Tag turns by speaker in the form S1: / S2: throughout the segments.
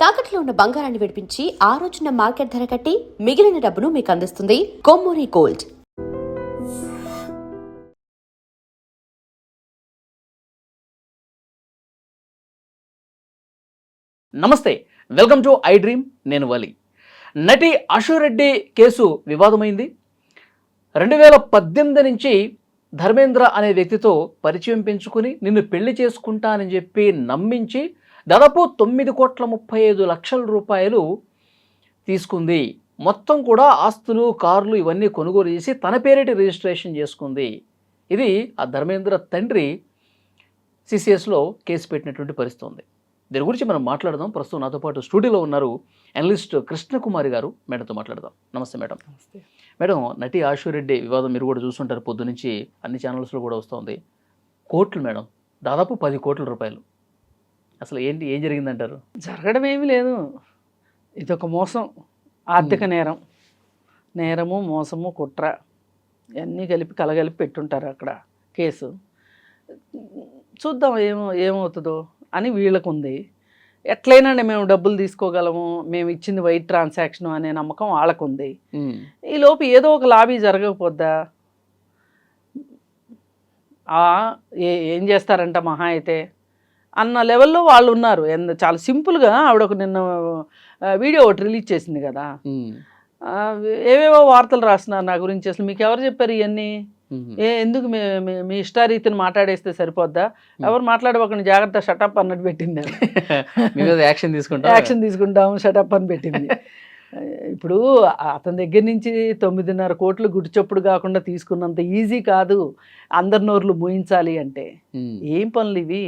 S1: తాకట్లో ఉన్న బంగారాన్ని విడిపించి ఆ రోజున మార్కెట్ ధర కట్టి మిగిలిన డబ్బును మీకు అందిస్తుంది కొమ్మూరి గోల్డ్.
S2: నమస్తే, వెల్కమ్ టు ఐ డ్రీమ్. నేను వలి. నటి అశురెడ్డి కేసు వివాదమైంది. 2018 నుంచి ధర్మేంద్ర అనే వ్యక్తితో పరిచయం పెంచుకుని నిన్ను పెళ్లి చేసుకుంటానని చెప్పి నమ్మించి దాదాపు 9,35,00,000 రూపాయలు తీసుకుంది. మొత్తం కూడా ఆస్తులు, కార్లు ఇవన్నీ కొనుగోలు చేసి తన పేరిట రిజిస్ట్రేషన్ చేసుకుంది. ఇది ఆ ధర్మేంద్ర తండ్రి సిసిఎస్లో కేసు పెట్టినటువంటి పరిస్థితి ఉంది. దీని గురించి మనం మాట్లాడదాం. ప్రస్తుతం నాతో పాటు స్టూడియోలో ఉన్నారు అనలిస్ట్ కృష్ణకుమారి గారు. మేడంతో మాట్లాడదాం. నమస్తే మేడం.
S3: నమస్తే
S2: మేడం, నటి ఆశురెడ్డి వివాదం మీరు కూడా చూస్తుంటారు, పొద్దు నుంచి అన్ని ఛానల్స్లో కూడా వస్తుంది. కోట్లు మేడం, దాదాపు 10 కోట్ల రూపాయలు. అసలు ఏం జరిగిందంటారు?
S3: జరగడం ఏమీ లేదు. ఇదొక మోసం, ఆర్థిక నేరము, మోసము, కుట్ర ఇవన్నీ కలగలిపి పెట్టుంటారు అక్కడ కేసు. చూద్దాం ఏమవుతుందో అని వీళ్ళకు ఉంది. ఎట్లయినా మేము డబ్బులు తీసుకోగలము, మేము ఇచ్చింది వైట్ ట్రాన్సాక్షన్ అనే నమ్మకం వాళ్ళకు ఉంది. ఈ లోపు ఏదో ఒక లాబీ జరగకపోద్దా? ఏం చేస్తారంట మహా అయితే అన్న లెవెల్లో వాళ్ళు ఉన్నారు. చాలా సింపుల్గా ఆవిడ ఒక నిన్న వీడియో ఒకటి రిలీజ్ చేసింది కదా, ఏవేవో వార్తలు రాస్తున్నారు నా గురించి. అసలు మీకు ఎవరు చెప్పారు ఇవన్నీ? ఎందుకు మీ ఇష్టారీతిని మాట్లాడేస్తే సరిపోద్దా? ఎవరు మాట్లాడబోకండి, జాగ్రత్త, షటప్ అన్నట్టు పెట్టింది.
S2: యాక్షన్
S3: తీసుకుంటాము, షటప్ అని పెట్టింది. ఇప్పుడు అతని దగ్గర నుంచి 9.5 కోట్లు గుడిచప్పుడు కాకుండా తీసుకున్నంత ఈజీ కాదు అందరి నోర్లు మూయించాలి అంటే. ఏం పనులు ఇవి?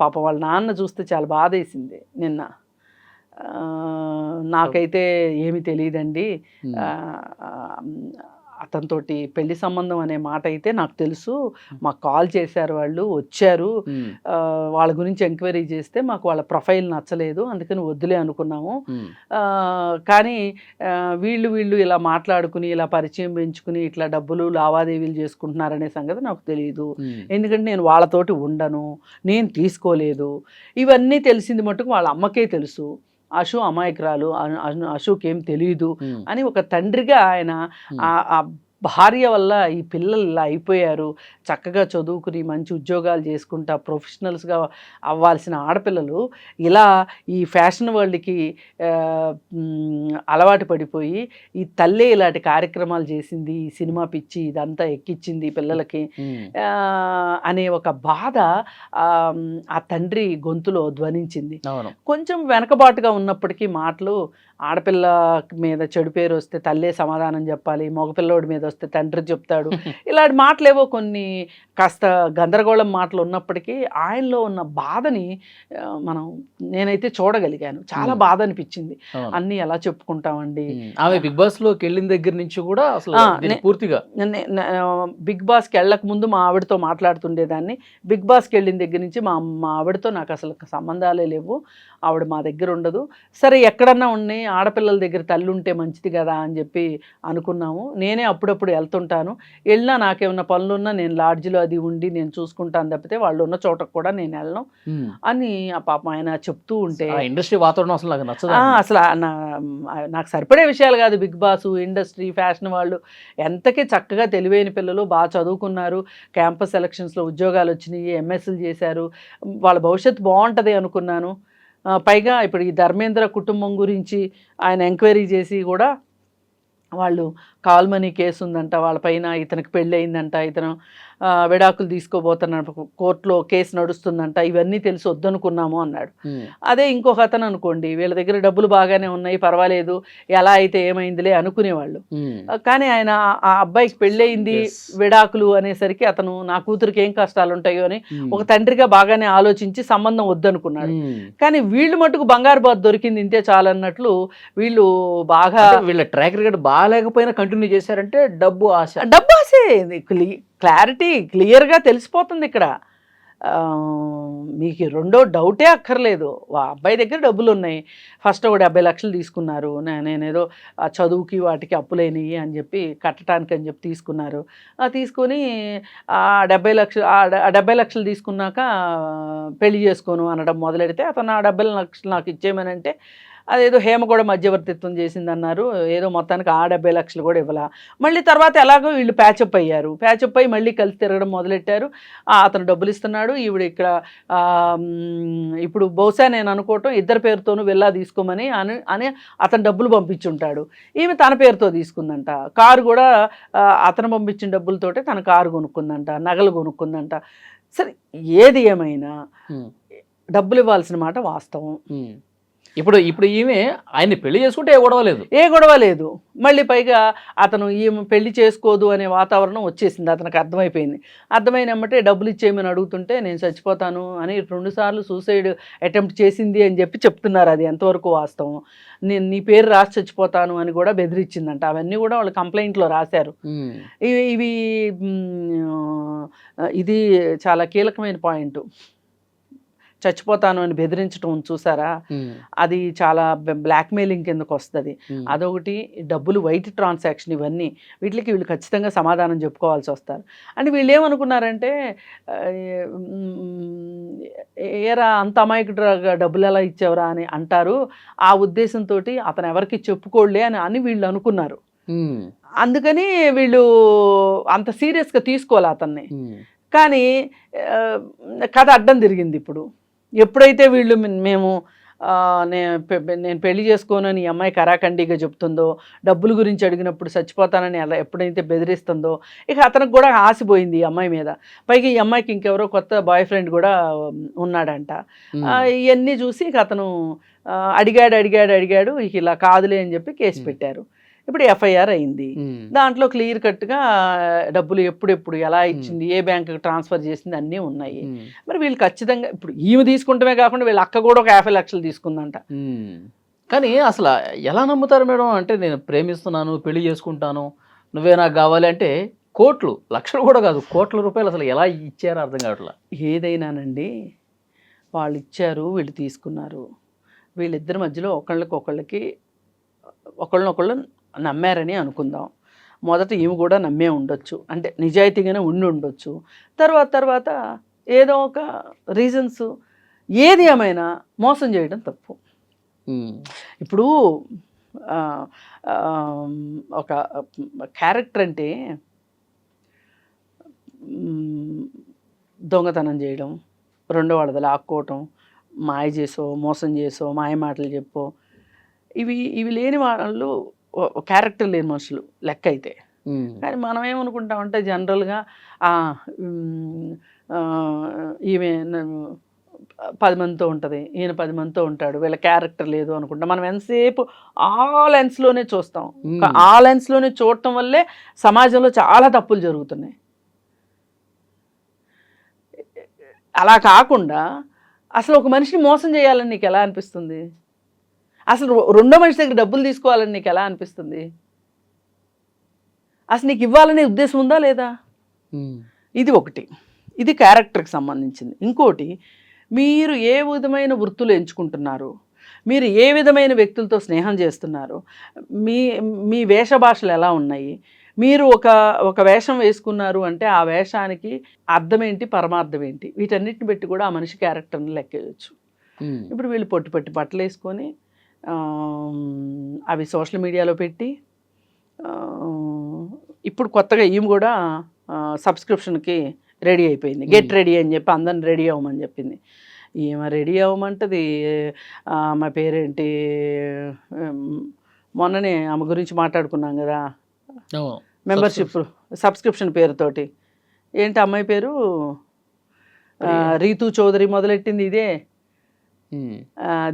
S3: పాప వాళ్ళ నాన్న చూస్తే చాలా బాధ వేసింది నిన్న. నాకైతే ఏమి తెలియదండి, అతనితోటి పెళ్లి సంబంధం అనే మాట అయితే నాకు తెలుసు, మాకు కాల్ చేశారు, వాళ్ళు వచ్చారు, వాళ్ళ గురించి ఎంక్వైరీ చేస్తే మాకు వాళ్ళ ప్రొఫైల్ నచ్చలేదు, అందుకని వద్దులే అనుకున్నాము. కానీ వీళ్ళు ఇలా మాట్లాడుకుని ఇలా పరిచయం పెంచుకుని ఇట్లా డబ్బులు లావాదేవీలు చేసుకుంటున్నారనే సంగతి నాకు తెలియదు, ఎందుకంటే నేను వాళ్ళతోటి ఉండను, నేను తీసుకోలేదు. ఇవన్నీ తెలిసింది మటుకు వాళ్ళ అమ్మకే తెలుసు. అశు అమాయకురాలు, అశుకేం తెలియదు అని ఒక తండ్రిగా ఆయన ఆ భార్య వల్ల ఈ పిల్లలు ఇలా అయిపోయారు. చక్కగా చదువుకుని మంచి ఉద్యోగాలు చేసుకుంటా ప్రొఫెషనల్స్గా అవ్వాల్సిన ఆడపిల్లలు ఇలా ఈ ఫ్యాషన్ వరల్డ్కి అలవాటు పడిపోయి ఈ తల్లే ఇలాంటి కార్యక్రమాలు చేసింది, ఈ సినిమా పిచ్చి ఇదంతా ఎక్కిచ్చింది పిల్లలకి అనే ఒక బాధ ఆ తండ్రి గొంతులో ధ్వనించింది. కొంచెం వెనకబాటుగా ఉన్నప్పటికీ మాటలు, ఆడపిల్ల మీద చెడు పేరు వస్తే తల్లే సమాధానం చెప్పాలి, మగపిల్లోడి మీద వస్తే తండ్రి చెప్తాడు, ఇలాంటి మాటలేవో కొన్ని కాస్త గందరగోళం మాటలు ఉన్నప్పటికీ ఆయనలో ఉన్న బాధని నేనైతే చూడగలిగాను. చాలా బాధ అనిపించింది. అన్నీ ఎలా చెప్పుకుంటామండి.
S2: ఆమె బిగ్ బాస్ లోకి వెళ్ళిన దగ్గర నుంచి కూడా అసలు పూర్తిగా
S3: బిగ్ బాస్కి వెళ్ళక ముందు మా ఆవిడతో మాట్లాడుతుండేదాన్ని. బిగ్ బాస్కి వెళ్ళిన దగ్గర నుంచి మా ఆవిడతో నాకు అసలు సంబంధాలే లేవు, ఆవిడ మా దగ్గర ఉండదు. సరే ఎక్కడన్నా ఉన్నాయి, ఆడపిల్లల దగ్గర తల్లి ఉంటే మంచిది కదా అని చెప్పి అనుకున్నాము. నేనే అప్పుడప్పుడు వెళ్తుంటాను, వెళ్ళినా నాకేమన్నా పనులున్నా నేను లాడ్జిలో అది ఉండి నేను చూసుకుంటాను తప్పితే వాళ్ళు ఉన్న చోటకు కూడా నేను వెళ్ళను అని ఆ పాప ఆయన చెప్తూ ఉంటే
S2: ఇండస్ట్రీ వాతావరణం అసలు నాకు నచ్చదు.
S3: అసలు నాకు సరిపడే విషయాలు కాదు. బిగ్ బాస్, ఇండస్ట్రీ, ఫ్యాషన్ వాళ్ళు ఎంతకీ చక్కగా తెలివైన పిల్లలు, బాగా చదువుకున్నారు, క్యాంపస్ సెలక్షన్స్లో ఉద్యోగాలు వచ్చినాయి, ఎంఎస్లు చేశారు, వాళ్ళ భవిష్యత్తు బాగుంటుంది అనుకున్నాను. పైగా ఇప్పుడు ఈ ధర్మేంద్ర కుటుంబం గురించి ఆయన ఎంక్వైరీ చేసి కూడా వాళ్ళు కాల్మనీ కేసు ఉందంట వాళ్ళపైన, ఇతనికి పెళ్ళి అయిందంట, ఇతను విడాకులు తీసుకోబోతున్న కోర్టులో కేసు నడుస్తుందంట, ఇవన్నీ తెలిసి వద్దనుకున్నాము అన్నాడు. అదే ఇంకొక అతను అనుకోండి, వీళ్ళ దగ్గర డబ్బులు బాగానే ఉన్నాయి, పర్వాలేదు, ఎలా అయితే ఏమైందిలే అనుకునేవాళ్ళు. కానీ ఆయన ఆ అబ్బాయికి పెళ్ళయింది, విడాకులు అనేసరికి అతను నా కూతురికి ఏం కష్టాలు ఉంటాయో అని ఒక తండ్రిగా బాగానే ఆలోచించి సంబంధం వద్దనుకున్నాడు. కానీ వీళ్ళు మటుకు బంగారు బాత్ దొరికింది ఇంతే చాలన్నట్లు వీళ్ళు బాగా,
S2: వీళ్ళ ట్రాక్ రికార్డ్ బాగాలేకపోయినా కంటిన్యూ చేశారంటే డబ్బు ఆశే.
S3: క్లారిటీ క్లియర్గా తెలిసిపోతుంది ఇక్కడ. మీకు రెండో డౌటే అక్కర్లేదు, ఆ అబ్బాయి దగ్గర డబ్బులు ఉన్నాయి. ఫస్ట్ ఒక 70 లక్షలు తీసుకున్నారు, నేనేదో ఆ చదువుకి వాటికి అప్పులేనివి అని చెప్పి కట్టడానికి అని చెప్పి తీసుకున్నారు. తీసుకొని ఆ 70 లక్షలు తీసుకున్నాక పెళ్లి చేసుకోను అనడం మొదలెడితే అతను ఆ 70 లక్షలు నాకు ఇచ్చేయమనంటే అదేదో హేమ కూడా మధ్యవర్తిత్వం చేసిందన్నారు. ఏదో మొత్తానికి ఆ 70 లక్షలు కూడా ఇవ్వాల. మళ్ళీ తర్వాత ఎలాగో వీళ్ళు ప్యాచప్ అయ్యారు. ప్యాచప్ అయ్యి మళ్ళీ కలిసి తిరగడం మొదలెట్టారు. అతను డబ్బులు ఇస్తున్నాడు, ఈవిడ ఇక్కడ ఇప్పుడు బహుశా నేను అనుకోవటం ఇద్దరి పేరుతోనూ వెళ్ళా తీసుకోమని అని అతను డబ్బులు పంపించుంటాడు. ఈమె తన పేరుతో తీసుకుందంట. కారు కూడా అతను పంపించిన డబ్బులతోటే తన కారు కొనుక్కుందంట, నగలు కొనుక్కుందంట. సరే ఏది ఏమైనా డబ్బులు ఇవ్వాల్సిన మాట వాస్తవం.
S2: ఇప్పుడు ఈమె ఆయన్ని పెళ్లి చేసుకుంటే ఏ గొడవ లేదు.
S3: మళ్ళీ పైగా అతను ఈమె పెళ్లి చేసుకోదు అనే వాతావరణం వచ్చేసింది, అతనికి అర్థమైపోయింది. అర్థమైనమ్మటే డబ్బులు ఇచ్చేయమని అడుగుతుంటే నేను చచ్చిపోతాను అని 2 సార్లు సూసైడ్ అటెంప్ట్ చేసింది అని చెప్పి చెప్తున్నారు. అది ఎంతవరకు వాస్తవం? నేను నీ పేరు రాసి చచ్చిపోతాను అని కూడా బెదిరించిందంట. అవన్నీ కూడా వాళ్ళు కంప్లైంట్లో రాశారు. ఇవి ఇది చాలా కీలకమైన పాయింట్. చచ్చిపోతాను అని బెదిరించడం చూసారా, అది చాలా బ్లాక్మెయిలింగ్ కిందకు వస్తుంది. అదొకటి. డబ్బులు వైట్ ట్రాన్సాక్షన్, ఇవన్నీ వీళ్ళు ఖచ్చితంగా సమాధానం చెప్పుకోవాల్సి వస్తారు. అంటే వీళ్ళు ఏమనుకున్నారంటే ఏరా అంత అమాయకుడుగా డబ్బులు ఎలా ఇచ్చేవరా అని అంటారు, ఆ ఉద్దేశంతో అతను ఎవరికి చెప్పుకోలే అని వీళ్ళు అనుకున్నారు. అందుకని వీళ్ళు అంత సీరియస్గా తీసుకోవాలి అతన్ని. కానీ కథ అడ్డం తిరిగింది. ఇప్పుడు ఎప్పుడైతే వీళ్ళు నేను పెళ్లి చేసుకోనని ఈ అమ్మాయి కరాఖండిగా చెప్తుందో, డబ్బుల గురించి అడిగినప్పుడు చచ్చిపోతానని అలా ఎప్పుడైతే బెదిరిస్తుందో, ఇక అతనికి కూడా ఆశపోయింది ఈ అమ్మాయి మీద. పైగా ఈ అమ్మాయికి ఇంకెవరో కొత్త బాయ్ ఫ్రెండ్ కూడా ఉన్నాడంట. ఇవన్నీ చూసి ఇక అతను అడిగాడు. ఇక ఇలా కాదులే అని చెప్పి కేసు పెట్టారు. ఇప్పుడు ఎఫ్ఐఆర్ అయింది. దాంట్లో క్లియర్ కట్గా డబ్బులు ఎప్పుడెప్పుడు ఎలా ఇచ్చింది, ఏ బ్యాంకుకి ట్రాన్స్ఫర్ చేసింది అన్నీ ఉన్నాయి. మరి వీళ్ళు ఖచ్చితంగా ఇప్పుడు ఈమె తీసుకుంటమే కాకుండా వీళ్ళ అక్క కూడా ఒక 50 లక్షలు తీసుకుందంట.
S2: కానీ అసలు ఎలా నమ్ముతారు మేడం? అంటే నేను ప్రేమిస్తున్నాను, పెళ్లి చేసుకుంటాను, నువ్వే నాకు కావాలి అంటే కోట్లు, లక్షలు కూడా కాదు, కోట్ల రూపాయలు అసలు ఎలా ఇచ్చారో అర్థం కావట్లా.
S3: ఏదైనానండి, వాళ్ళు ఇచ్చారు, వీళ్ళు తీసుకున్నారు. వీళ్ళిద్దరి మధ్యలో ఒకళ్ళనొకళ్ళు నమ్మారని అనుకుందాం. మొదట ఈమె కూడా నమ్మే ఉండొచ్చు, అంటే నిజాయితీగానే ఉండొచ్చు. తర్వాత ఏదో ఒక రీజన్స్, ఏది ఏమైనా మోసం చేయడం తప్పు. ఇప్పుడు ఒక క్యారెక్టర్ అంటే దొంగతనం చేయడం, రెండో వాళ్ళది లాక్కోవటం, మాయ చేసో, మోసం చేసో, మాయ మాటలు చెప్పో, ఇవి లేని వాళ్ళు క్యారెక్టర్ లేని మనుషులు లెక్క అయితే. కానీ మనం ఏమనుకుంటామంటే జనరల్గా ఈమె 10 మందితో ఉంటుంది, ఈయన 10 మందితో ఉంటాడు, వీళ్ళ క్యారెక్టర్ లేదు అనుకుంటాం. మనం ఎంతసేపు ఆ లెన్స్లోనే చూస్తాం. ఆ లెన్స్లోనే చూడటం వల్లే సమాజంలో చాలా తప్పులు జరుగుతున్నాయి. అలా కాకుండా అసలు ఒక మనిషిని మోసం చేయాలని నీకు ఎలా అనిపిస్తుంది? అసలు రెండో మనిషి దగ్గర డబ్బులు తీసుకోవాలని నీకు ఎలా అనిపిస్తుంది? అసలు నీకు ఇవ్వాలనే ఉద్దేశం ఉందా లేదా? ఇది ఒకటి. ఇది క్యారెక్టర్కి సంబంధించింది. ఇంకోటి, మీరు ఏ విధమైన వృత్తులు ఎంచుకుంటున్నారు, మీరు ఏ విధమైన వ్యక్తులతో స్నేహం చేస్తున్నారు, మీ వేషభాషలు ఎలా ఉన్నాయి, మీరు ఒక వేషం వేసుకున్నారు అంటే ఆ వేషానికి అర్థం ఏంటి, పరమార్థం ఏంటి, వీటన్నిటిని బట్టి కూడా ఆ మనిషి క్యారెక్టర్ని లెక్కేయచ్చు. ఇప్పుడు వీళ్ళు పొట్టి బట్టలు వేసుకొని అవి సోషల్ మీడియాలో పెట్టి, ఇప్పుడు కొత్తగా ఈమె కూడా సబ్స్క్రిప్షన్కి రెడీ అయిపోయింది. గెట్ రెడీ అని చెప్పి అందరిని రెడీ అవ్వమని చెప్పింది. ఈమె రెడీ అవ్వమంటది. మా పేరేంటి, మొన్ననే ఆమె గురించి మాట్లాడుకున్నాం కదా, మెంబర్షిప్ సబ్స్క్రిప్షన్ పేరుతోటి. ఏంటి అమ్మాయి పేరు? రీతూ చౌదరి మొదలెట్టింది ఇదే.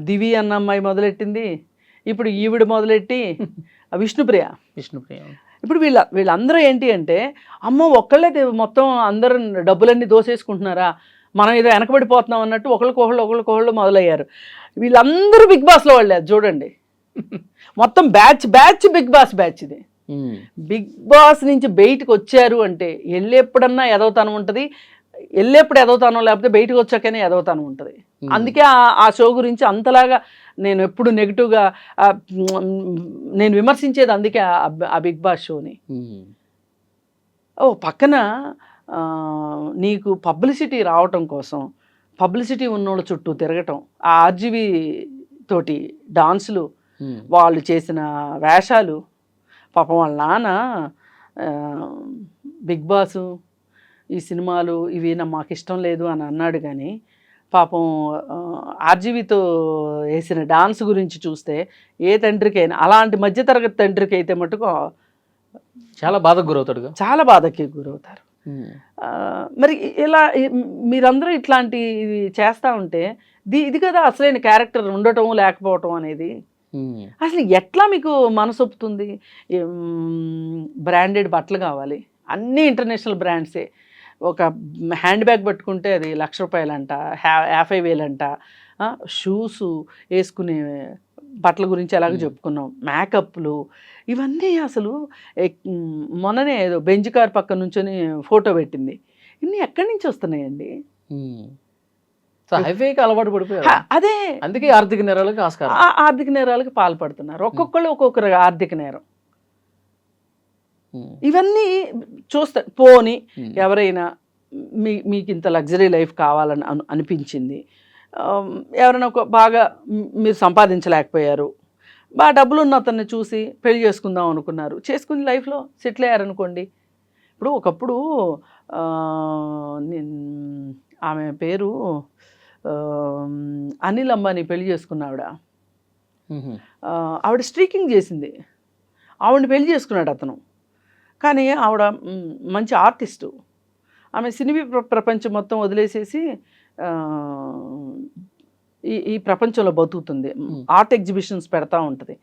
S3: దివి అన్న అమ్మాయి మొదలెట్టింది. ఇప్పుడు ఈవిడ మొదలెట్టి విష్ణుప్రియ. ఇప్పుడు వీళ్ళందరూ ఏంటి అంటే, అమ్మో ఒక్కళ్ళే మొత్తం అందరూ డబ్బులన్నీ దోసేసుకుంటున్నారా, మనం ఏదో వెనకబడిపోతున్నాం అన్నట్టు ఒకళ్ళకొకళ్ళు మొదలయ్యారు. వీళ్ళందరూ బిగ్ బాస్లో వాళ్ళే. అది చూడండి, మొత్తం బ్యాచ్ బిగ్ బాస్ బ్యాచ్ ఇది. బిగ్ బాస్ నుంచి బయటకు వచ్చారు అంటే ఎప్పుడన్నా ఎదవతనం ఉంటుంది, వెళ్ళేప్పుడు ఎదవుతానో లేకపోతే బయటకు వచ్చాకనే ఎదవుతాను ఉంటుంది. అందుకే ఆ షో గురించి అంతలాగా నేను ఎప్పుడు నెగిటివ్గా నేను విమర్శించేది, అందుకే ఆ బిగ్ బాస్ షోని. పక్కన నీకు పబ్లిసిటీ రావటం కోసం పబ్లిసిటీ ఉన్నోళ్ళ చుట్టూ తిరగటం, ఆ ఆర్జీవి తోటి డాన్సులు, వాళ్ళు చేసిన వేషాలు, పాపం వాళ్ళ నాన్న బిగ్ బాసు ఈ సినిమాలు ఇవి మాకు ఇష్టం లేదు అని అన్నాడు. కానీ పాపం ఆర్జీవితో వేసిన డాన్స్ గురించి చూస్తే ఏ తండ్రికైనా, అలాంటి మధ్యతరగతి తండ్రికి అయితే మటుకు
S2: చాలా బాధకు గురవుతాడుగా,
S3: చాలా బాధకి గురవుతారు. మరి ఇలా మీరందరూ ఇట్లాంటివి చేస్తూ ఉంటే ఇది కదా అసలైన క్యారెక్టర్ ఉండటం లేకపోవటం అనేది. అసలు ఎట్లా మీకు మనసొప్పుతుంది? బ్రాండెడ్ బట్టలు కావాలి, అన్నీ ఇంటర్నేషనల్ బ్రాండ్సే. ఒక హ్యాండ్ బ్యాగ్ పట్టుకుంటే అది ₹1,00,000 అంట, 50,000 అంట. షూసు వేసుకునే బట్టల గురించి ఎలాగో చెప్పుకున్నాం, మేకప్లు, ఇవన్నీ అసలు మొన్ననే ఏదో బెంజ్ కార్ పక్కన నుంచొని ఫోటో పెట్టింది. ఇన్ని ఎక్కడి నుంచి వస్తున్నాయండి?
S2: హైవేకి అలవాటు పడిపోయారు.
S3: అదే,
S2: అందుకే ఆర్థిక నేరాలకు ఆస్కారం.
S3: ఆర్థిక నేరాలకు పాల్పడుతున్నారు. ఒక్కొక్కళ్ళు ఒక్కొక్కరు ఆర్థిక నేరం. ఇవన్నీ చూస్తే పోని ఎవరైనా మీకు ఇంత లగ్జరీ లైఫ్ కావాలని అనిపించింది, ఎవరైనా ఒక బాగా మీరు సంపాదించలేకపోయారు, బాగా డబ్బులు ఉన్న అతన్ని చూసి పెళ్లి చేసుకుందాం అనుకున్నారు, చేసుకుని లైఫ్లో సెటిల్ అయ్యారనుకోండి. ఇప్పుడు ఒకప్పుడు ఆమె పేరు అనిల్ అంబానీ పెళ్లి చేసుకున్న ఆవిడ స్ట్రీకింగ్ చేసింది, ఆవిడని పెళ్లి చేసుకున్నాడు అతను. కానీ ఆవిడ మంచి ఆర్టిస్టు, ఆమె సినీ ప్రపంచం మొత్తం వదిలేసేసి ఈ ప్రపంచంలో బతుకుతుంది, ఆర్ట్ ఎగ్జిబిషన్స్ పెడతా ఉంటుంది.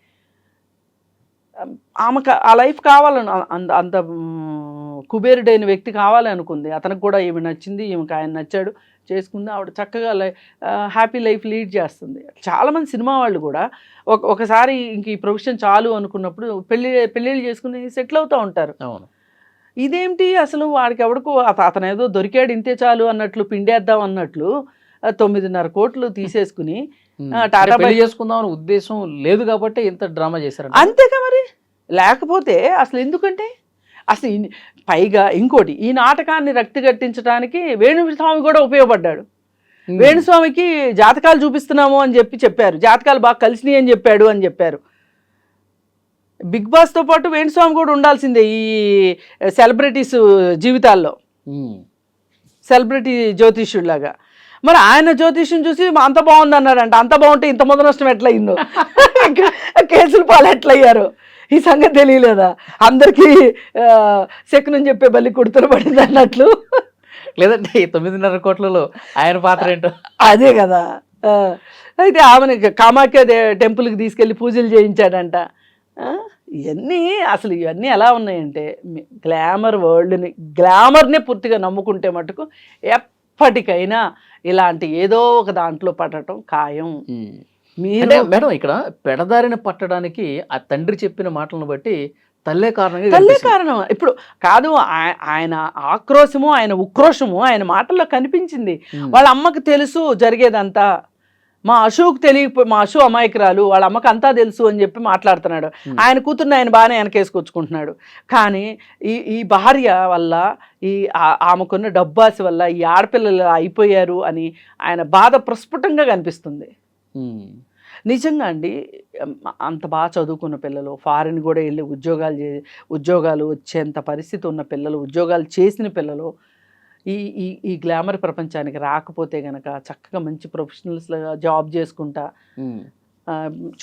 S3: ఆమెకు ఆ లైఫ్ కావాలని, అంత కుబేరుడైన వ్యక్తి కావాలి అనుకుంది. అతనికి కూడా ఈమె నచ్చింది, ఈమెకు ఆయన నచ్చాడు, చేసుకుంది. ఆవిడ చక్కగా హ్యాపీ లైఫ్ లీడ్ చేస్తుంది. చాలామంది సినిమా వాళ్ళు కూడా ఒకసారి ఇంక ఈ ప్రొఫెషన్ చాలు అనుకున్నప్పుడు పెళ్ళిళ్ళు చేసుకుని సెటిల్ అవుతూ ఉంటారు.
S2: అవును.
S3: ఇదేంటి అసలు వాడికి ఎవడికో అతను ఏదో దొరికాడు ఇంతే చాలు అన్నట్లు, పిండేద్దాం అన్నట్లు 9.5 కోట్లు తీసేసుకుని
S2: టాటా పెళ్లి చేసుకుందాం అనే ఉద్దేశం లేదు కాబట్టి ఇంత డ్రామా చేశారు.
S3: అంతేగా మరి, లేకపోతే అసలు ఎందుకంటే అసలు పైగా ఇంకోటి, ఈ నాటకాన్ని రక్తి కట్టించడానికి వేణుస్వామి కూడా ఉపయోగపడ్డాడు. వేణుస్వామికి జాతకాలు చూపిస్తున్నాము అని చెప్పారు, జాతకాలు బాగా కలిసినాయి అని చెప్పారు. బిగ్ బాస్తో పాటు వేణుస్వామి కూడా ఉండాల్సిందే ఈ సెలబ్రిటీస్ జీవితాల్లో, సెలబ్రిటీ జ్యోతిష్యుడిలాగా. మరి ఆయన జ్యోతిష్యం చూసి అంత బాగుంది అన్నాడంట. అంత బాగుంటే ఇంత మొదటి నష్టం ఎట్లయిందో, కేసులు పాలు ఎట్లయ్యారు, ఈ సంగతి తెలియలేదా? అందరికీ శకునం చెప్పే బల్లి కుడుతులు పడింది అన్నట్లు.
S2: లేదంటే 9.5 కోట్లలో ఆయన పాత్ర ఏంటో
S3: అదే కదా. అయితే ఆమెను కామాఖ్య టెంపుల్కి తీసుకెళ్ళి పూజలు చేయించాడంట. ఇవన్నీ ఎలా ఉన్నాయంటే, గ్లామర్ వరల్డ్ని, గ్లామర్నే పూర్తిగా నమ్ముకుంటే మటుకు ఎప్పటికైనా ఇలాంటి ఏదో ఒక దాంట్లో పడటం ఖాయం.
S2: మేడం ఇక్కడ పెడదారిని పట్టడానికి ఆ తండ్రి చెప్పిన మాటలను బట్టి తల్లే కారణం.
S3: ఇప్పుడు కాదు, ఆయన ఆక్రోశము, ఆయన ఉక్రోషము ఆయన మాటల్లో కనిపించింది. వాళ్ళ అమ్మకి తెలుసు జరిగేదంతా, మా అశోక్ తెలియకపోయి, మా అశు అమాయకురాలు, వాళ్ళ అమ్మకి అంతా తెలుసు అని చెప్పి మాట్లాడుతున్నాడు. ఆయన కూతుర్ని ఆయన బాగానే వెనకేసుకొచ్చుకుంటున్నాడు. కానీ ఈ భార్య వల్ల, ఆమెకున్న డబ్బాసి వల్ల ఈ ఆడపిల్లలు అయిపోయారు అని ఆయన బాధ ప్రస్ఫుటంగా కనిపిస్తుంది. నిజంగా అండి, అంత బాగా చదువుకున్న పిల్లలు, ఫారిన్ కూడా వెళ్ళి ఉద్యోగాలు వచ్చేంత పరిస్థితి ఉన్న పిల్లలు, ఉద్యోగాలు చేసిన పిల్లలు ఈ గ్లామర్ ప్రపంచానికి రాకపోతే గనక చక్కగా మంచి ప్రొఫెషనల్స్గా జాబ్ చేసుకుంటా,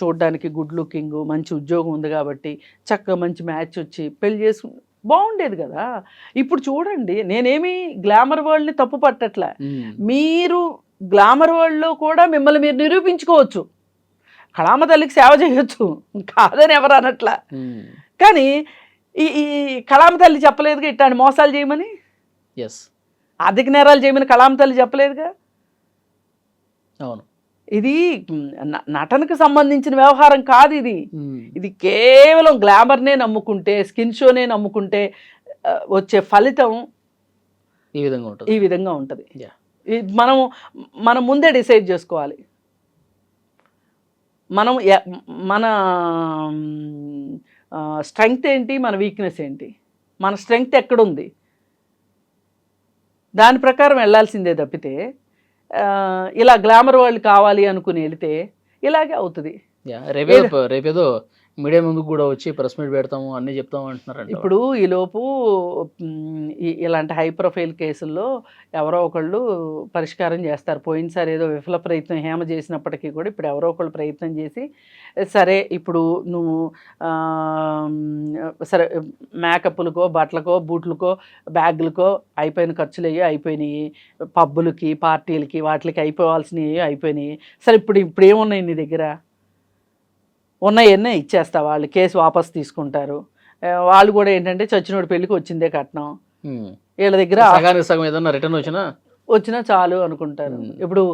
S3: చూడడానికి గుడ్ లుకింగ్, మంచి ఉద్యోగం ఉంది కాబట్టి చక్కగా మంచి మ్యాచ్ వచ్చి పెళ్లి చేసుకుంటే బాగుండేది కదా. ఇప్పుడు చూడండి, నేనేమి గ్లామర్ వరల్డ్ని తప్పు పట్టట్లే, మీరు గ్లామర్ వరల్డ్లో కూడా మిమ్మల్ని మీరు నిరూపించుకోవచ్చు, కళామ తల్లికి సేవ చేయొచ్చు, కాదని ఎవరు అనట్లా. కానీ ఈ కళామ తల్లి చెప్పలేదుగా ఇట్లాంటి మోసాలు చేయమని, ఆర్థిక నేరాలు చేయమని కళామ తల్లి చెప్పలేదుగా.
S2: అవును,
S3: ఇది నటనకు సంబంధించిన వ్యవహారం కాదు. ఇది కేవలం గ్లామర్నే నమ్ముకుంటే, స్కిన్ షోనే నమ్ముకుంటే వచ్చే ఫలితం
S2: ఈ విధంగా ఉంటుంది.
S3: ఈ విధంగా ఉంటుంది.
S2: Yeah.
S3: మనం ముందే డిసైడ్ చేసుకోవాలి. మనం మన స్ట్రెంగ్త్ ఏంటి, మన వీక్నెస్ ఏంటి, మన స్ట్రెంగ్త్ ఎక్కడుంది, దాని ప్రకారం వెళ్ళాల్సిందే తప్పితే ఇలా గ్లామర్ వాళ్ళు కావాలి అనుకుని వెళితే ఇలాగే అవుతుంది.
S2: రేపేదో మీడియా ముందుకు కూడా వచ్చి ప్రెస్ మీట్ పెడతాము అన్నీ చెప్తాము అంటున్నారండి.
S3: ఇప్పుడు ఈలోపు ఇలాంటి హై ప్రొఫైల్ కేసుల్లో ఎవరో ఒకళ్ళు పరిష్కారం చేస్తారు. పోయినసారి ఏదో విఫల ప్రయత్నం హేమ చేసినప్పటికీ కూడా ఇప్పుడు ఎవరో ఒకళ్ళు ప్రయత్నం చేసి సరే ఇప్పుడు నువ్వు సరే మేకప్లకో బట్టలకో బూట్లకో బ్యాగులకో అయిపోయిన ఖర్చులు అయిపోయినాయి, పబ్బులకి పార్టీలకి వాటికి అయిపోవాల్సినవి అయిపోయినాయి. సరే ఇప్పుడు ఏమున్నాయి నీ దగ్గర? ఉన్నాయన్నీ ఇచ్చేస్తా, వాళ్ళు కేసు వాపస్ తీసుకుంటారు. వాళ్ళు కూడా ఏంటంటే చచ్చినోడి పెళ్ళికి వచ్చిందే కట్నం, వీళ్ళ దగ్గర
S2: సగం ఏదన్నా రిటర్న్
S3: వచ్చినా చాలు అనుకుంటారు. ఇప్పుడు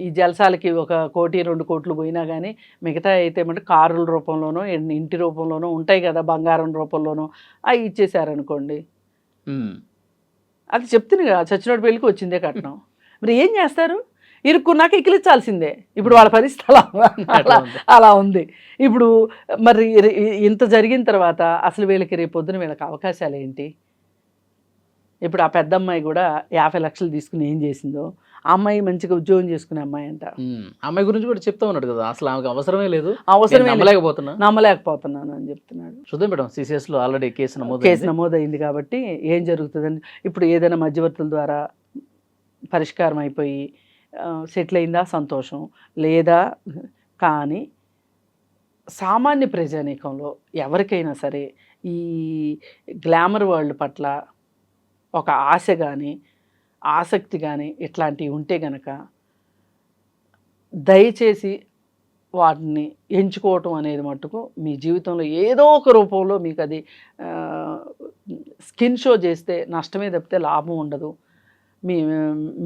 S3: ఈ జలసాలకి 1 కోటి 2 కోట్లు పోయినా కానీ మిగతా అయితే ఏమంటే కారుల రూపంలోనో ఇంటి రూపంలోనో ఉంటాయి కదా, బంగారం రూపంలోనో అవి ఇచ్చేసారనుకోండి. అది చెప్తుంది కదా, చచ్చినోడి పెళ్ళికి వచ్చిందే కట్నం. మరి ఏం చేస్తారు? ఇరుక్కున్నాక ఇకిలించాల్సిందే. ఇప్పుడు వాళ్ళ పరిస్థితి అలా ఉంది. ఇప్పుడు మరి ఇంత జరిగిన తర్వాత అసలు వీళ్ళకి రేపొద్దున వీళ్ళకి అవకాశాలు ఏంటి? ఇప్పుడు ఆ పెద్ద అమ్మాయి కూడా 50 లక్షలు తీసుకుని ఏం చేసిందో, ఆ అమ్మాయి మంచిగా ఉద్యోగం చేసుకునే అమ్మాయి అంట.
S2: అమ్మాయి గురించి కూడా చెప్తా ఉన్నాడు కదా, అసలు ఆమెకు అవసరమే లేదు,
S3: నమ్మలేకపోతున్నాను అని చెప్తున్నాడు.
S2: చూద్దాం మేడం, CCS లో ఆల్రెడీ కేసు
S3: నమోదైంది కాబట్టి ఏం జరుగుతుందని ఇప్పుడు ఏదైనా మధ్యవర్తుల ద్వారా పరిష్కారం అయిపోయి సెటిల్ అయిందా సంతోషం, లేదా కానీ సామాన్య ప్రజానీకంలో ఎవరికైనా సరే ఈ గ్లామర్ వరల్డ్ పట్ల ఒక ఆశ కానీ ఆసక్తి కానీ ఇట్లాంటివి ఉంటే గనక దయచేసి వాటిని ఎంచుకోవటం అనేది మట్టుకు మీ జీవితంలో ఏదో ఒక రూపంలో మీకు అది స్కిన్ షో చేస్తే నష్టమే తప్పితే లాభం ఉండదు,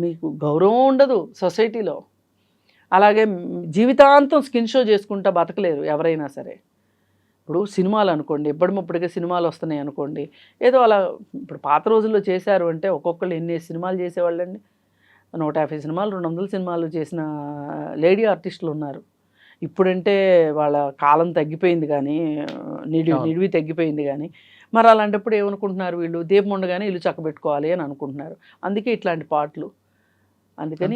S3: మీకు గౌరవం ఉండదు సొసైటీలో. అలాగే జీవితాంతం స్కిన్ షో చేసుకుంటా బతకలేరు ఎవరైనా సరే. ఇప్పుడు సినిమాలు అనుకోండి, ఎప్పటికప్పుడుగా సినిమాలు వస్తున్నాయి అనుకోండి, ఏదో అలా ఇప్పుడు పాత రోజుల్లో చేశారు అంటే ఒక్కొక్కళ్ళు ఎన్ని సినిమాలు చేసేవాళ్ళండి. 150 సినిమాలు 200 సినిమాలు చేసిన లేడీ ఆర్టిస్టులు ఉన్నారు. ఇప్పుడంటే వాళ్ళ కాలం తగ్గిపోయింది కానీ నిడివి తగ్గిపోయింది కానీ మరి అలాంటప్పుడు ఏమనుకుంటున్నారు, వీళ్ళు దీపం ఉండగానే ఇల్లు చక్కబెట్టుకోవాలి అని అనుకుంటున్నారు. అందుకే ఇట్లాంటి పాటలు. అందుకని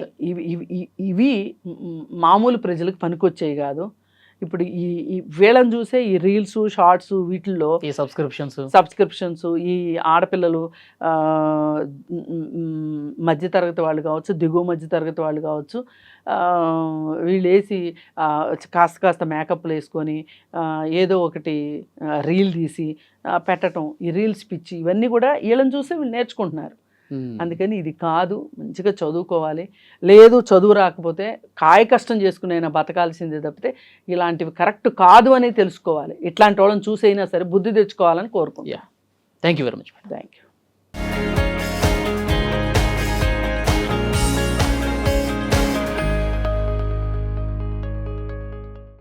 S3: ఇవి మామూలు ప్రజలకు పనికొచ్చేవి కాదు. ఇప్పుడు ఈ వీళ్ళని చూసే ఈ రీల్స్ షార్ట్స్ వీటిల్లో
S2: ఈ
S3: సబ్స్క్రిప్షన్స్ ఈ ఆడపిల్లలు మధ్యతరగతి వాళ్ళు కావచ్చు, దిగువ మధ్యతరగతి వాళ్ళు కావచ్చు, వీళ్ళు వేసి కాస్త మేకప్లు వేసుకొని ఏదో ఒకటి రీల్ తీసి పెట్టడం, ఈ రీల్స్ పిచ్చి ఇవన్నీ కూడా వీళ్ళని చూసే వీళ్ళు నేర్చుకుంటున్నారు. అందుకని ఇది కాదు, మంచిగా చదువుకోవాలి. లేదు చదువు రాకపోతే కాయ కష్టం చేసుకునైనా బతకాల్సిందే తప్పితే ఇలాంటివి కరెక్ట్ కాదు అని తెలుసుకోవాలి. ఇట్లాంటి వాళ్ళని చూసైనా సరే బుద్ధి తెచ్చుకోవాలని కోరుకుంటున్నాను.
S2: Thank you very much.
S3: Thank you.